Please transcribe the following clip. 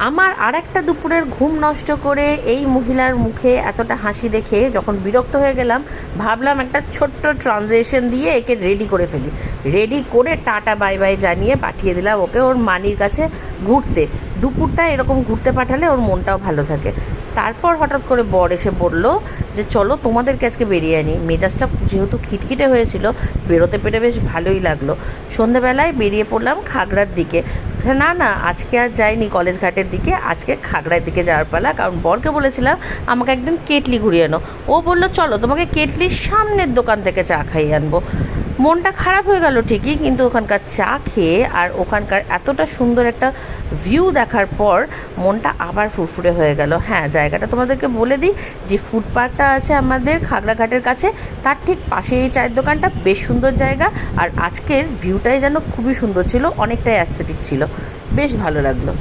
আমার আরেকটা দুপুরের ঘুম নষ্ট করে এই মহিলার মুখে এতটা হাসি দেখে যখন বিরক্ত হয়ে গেলাম, ভাবলাম একটা ছোট্ট ট্রানজেকশন দিয়ে একে রেডি করে ফেলি। রেডি করে টাটা বাই বাই জানিয়ে পাঠিয়ে দিলাম ওকে ওর মানির কাছে ঘুরতে। দুপুরটা এরকম ঘুরতে পাঠালে ওর মনটাও ভালো থাকে। তারপর হঠাৎ করে বর এসে বলল যে চলো তোমাদেরকে আজকে বেরিয়ে আনি। মেজাজটা যেহেতু খিটখিটে হয়েছিল, বেরোতে পেরে বেশ ভালোই লাগলো। সন্ধেবেলায় বেরিয়ে পড়লাম খাগড়ার দিকে। না না, আজকে আর যাইনি কলেজ ঘাটের দিকে, আজকে খাগড়ার দিকে যাওয়ার পালা। কারণ বরকে বলেছিলাম আমাকে একদিন কেটলি ঘুরিয়ে আনো। ও বলল চলো তোমাকে কেটলির সামনের দোকান থেকে চা খাইয়ে আনবো। মনটা খারাপ হয়ে গেল ঠিকই, কিন্তু ওখানকার চা খেয়ে আর ওখানকার এতটা সুন্দর একটা ভিউ দেখার পর মনটা আবার ফুরফুরে হয়ে গেল। হ্যাঁ, জায়গাটা তোমাদেরকে বলে দিই, যে ফুড পার্কটা আছে আমাদের খাগড়াঘাটের কাছে, তার ঠিক পাশে এই চায়ের দোকানটা। বেশ সুন্দর জায়গা, আর আজকের ভিউটাই যেন খুবই সুন্দর ছিল, অনেকটাই অ্যাস্থেটিক ছিল, বেশ ভালো লাগলো।